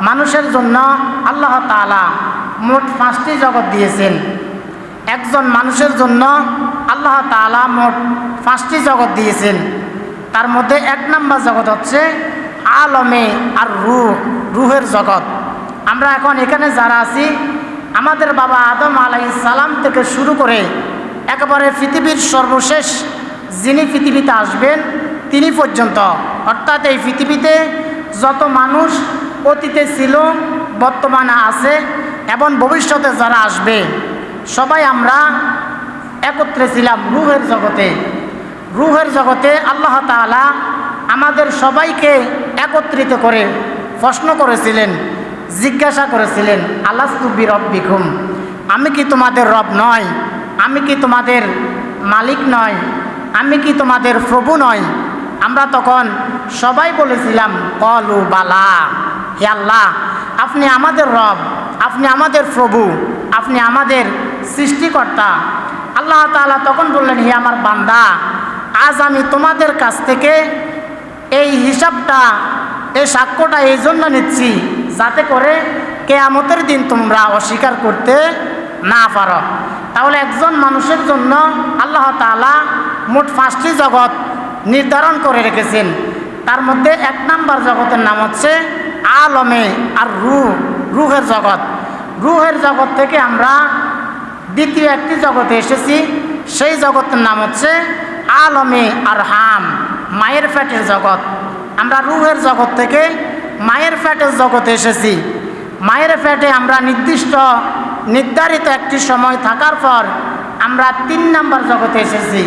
মানুষের জন্য আল্লাহ তাআলা মোট 5টি জগৎ দিয়েছেন। একজন মানুষের জন্য আল্লাহ তাআলা মোট 5টি জগৎ দিয়েছেন। তার মধ্যে 1 নম্বর জগৎ হচ্ছে আলমে আর রুহের জগৎ। আমরা এখন এখানে যারা আছি, আমাদের বাবা আদম আলাইহিস সালাম থেকে শুরু করে একেবারে পৃথিবীর সর্বশেষ যিনি পৃথিবীতে আসবেন তিনি পর্যন্ত, অর্থাৎ এই পৃথিবীতে যত মানুষ অতীতে ছিল, বর্তমানে আছে এবং ভবিষ্যতে যারা আসবে, সবাই আমরা একত্রে ছিলাম রুহের জগতে। রুহের জগতে আল্লাহ তাআলা আমাদের সবাইকে একত্রিত করে প্রশ্ন করেছিলেন, জিজ্ঞাসা করেছিলেন, আলাস্তু বিরব্বিকুম, আমি কি তোমাদের রব নয়? আমি কি তোমাদের মালিক নয়? আমি কি তোমাদের প্রভু নয়? আমরা তখন সবাই বলেছিলাম ক্বালু বালা, হে আল্লাহ, আপনি আমাদের রব, আপনি আমাদের প্রভু, আপনি আমাদের সৃষ্টিকর্তা। আল্লাহ তাআলা তখন বললেন, হে আমার বান্দা, আজ আমি তোমাদের কাছ থেকে এই হিসাবটা, এই সাক্ষ্যটা এই জন্য নিচ্ছি যাতে করে কিয়ামতের দিন তোমরা অস্বীকার করতে না পারো। তাহলে একজন মানুষের জন্য আল্লাহ তাআলা মোট 5টি জগৎ নির্ধারণ করে রেখেছেন। তার মধ্যে 1 নম্বর জগতের নাম হচ্ছে আলমে আর রুহের জগৎ। রুহের জগৎ থেকে আমরা দ্বিতীয় একটি জগতে এসেছি, সেই জগতের নাম হচ্ছে আলমে আর মায়ের পেটের জগৎ। আমরা রুহের জগৎ থেকে মায়ের পেটের জগতে এসেছি। মায়ের পেটে আমরা নির্ধারিত একটি সময় থাকার পর আমরা 3 নম্বর জগতে এসেছি,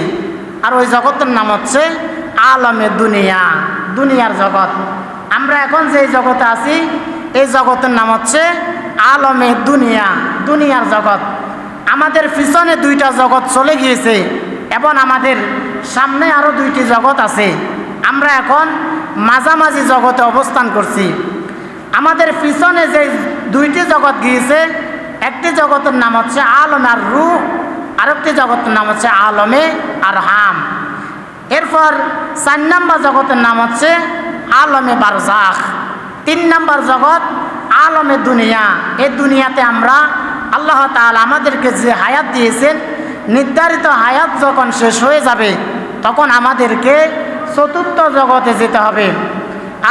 আর ওই জগতের নাম হচ্ছে আলমে দুনিয়ার জগৎ। আমরা এখন যে জগতে আছি এই জগতের নাম হচ্ছে আলমে দুনিয়ার জগৎ। আমাদের পিছনে 2টা জগৎ চলে গিয়েছে এবং আমাদের সামনে আরও 2টি জগৎ আছে। আমরা এখন মাঝামাঝি জগতে অবস্থান করছি। আমাদের পিছনে যে 2টি জগৎ গিয়েছে, একটি জগতের নাম হচ্ছে আলমে আর আরেকটি জগতের নাম হচ্ছে আলমে আর এরপর 4 নম্বর জগতের নাম হচ্ছে আলমে বারজাখ। 3 নম্বর জগৎ আলমে দুনিয়া। এই দুনিয়াতে আমরা আল্লাহ তাআলা আমাদেরকে যে হায়াত দিয়েছেন, নির্ধারিত হায়াত যখন শেষ হয়ে যাবে তখন আমাদেরকে 4র্থ জগতে যেতে হবে।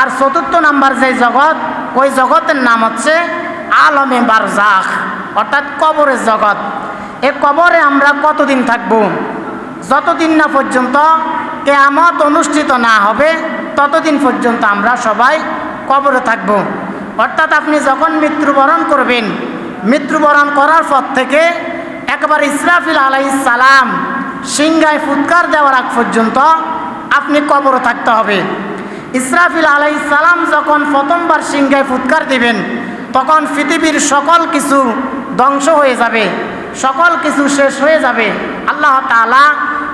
আর 4র্থ নম্বর যে জগৎ, ওই জগতের নাম হচ্ছে আলমে বারজাখ, অর্থাৎ কবরের জগৎ। এই কবরে আমরা কতদিন থাকব? যতদিন না পর্যন্ত কিয়ামত অনুষ্ঠিত না হবে ততদিন পর্যন্ত আমরা সবাই কবরে থাকব। অর্থাৎ আপনি যখন মৃত্যুবরণ করবেন, মৃত্যুবরণ করার পর থেকে একবার ইসরাফিল আলাইহিস সালাম সিংহায় ফুৎকার দেওয়ার আগ পর্যন্ত আপনি কবরে থাকতে হবে। ইসরাফিল আলাইহিস সালাম যখন প্রথমবার সিংহায় ফুৎকার দিবেন তখন পৃথিবীর সকল কিছু ধ্বংস হয়ে যাবে, সকল কিছু শেষ হয়ে যাবে। আল্লাহ তাআলা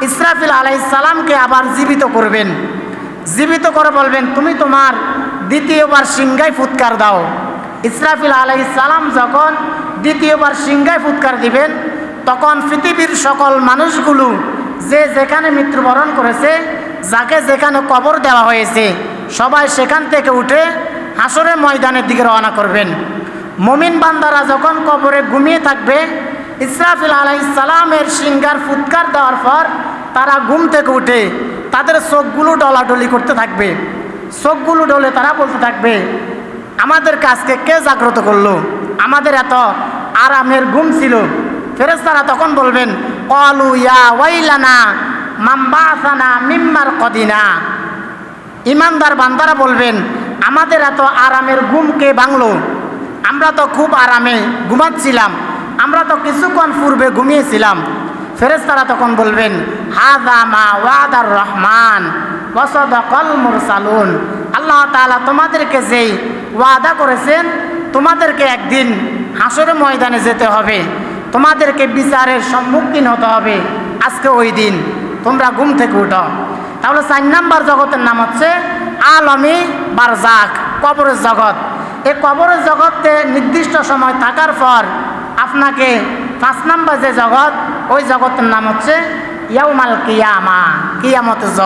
ইসরাফিল আলাইহিস সালামকে আবার জীবিত করবেন, জীবিত করে বলবেন, তুমি তোমার দ্বিতীয়বার সিংহায় ফুৎকার দাও। ইসরাফিল আলাইহিস সালাম যখন দ্বিতীয়বার সিংহায় ফুৎকার দিবেন তখন পৃথিবীর সকল মানুষগুলো যে যেখানে মৃত্যুবরণ করেছে, যাকে যেখানে কবর দেওয়া হয়েছে, সবাই সেখান থেকে উঠে হাসরের ময়দানের দিকে রওনা করবেন। মুমিন বান্দারা যখন কবরে ঘুমিয়ে থাকবে, ইসরাফিল আলাইহিস সালামের সিংহার ফুৎকার দেওয়ার পর তারা ঘুম থেকে উঠে তাদের চোখগুলো ডলাডলি করতে থাকবে। চোখগুলো ডলে তারা বলতে থাকবে, আমাদের কাজকে কে জাগ্রত করলো? আমাদের এত আরামের ঘুম ছিল। ফেরেশতারা তখন বলবেন, ক্বালু ইয়া ওয়াইলানা মান বাআসানা মিন মারকাদিনা। ইমানদার বান্দারা বলবেন, আমাদের এত আরামের ঘুম কে ভাঙলো? আমরা তো খুব আরামে ঘুমাচ্ছিলাম, আমরা তো কিছুক্ষণ পূর্বে ঘুমিয়েছিলাম। ফেরেশতারা তখন বলবেন, হাযা মা ওয়াদার রহমান ওয়া সাদাকাল মুরসালুন। আল্লাহ তাআলা তোমাদেরকে যেই ওয়াদা করেছেন, তোমাদেরকে একদিন হাসরের ময়দানে যেতে হবে, তোমাদেরকে বিচারের সম্মুখীন হতে হবে। আজকে ওই দিন, তোমরা ঘুম থেকে উঠো। তাহলে 4 নম্বর জগতের নাম হচ্ছে আলমে বারজাখ, কবরের জগৎ। এই কবরের জগতে নির্দিষ্ট সময় থাকার পর আপনাকে 5 নম্বর যে জগৎ, ওই জগতের নাম হচ্ছে ইয়াউমাল কিয়ামা, কিয়ামতের জগৎ।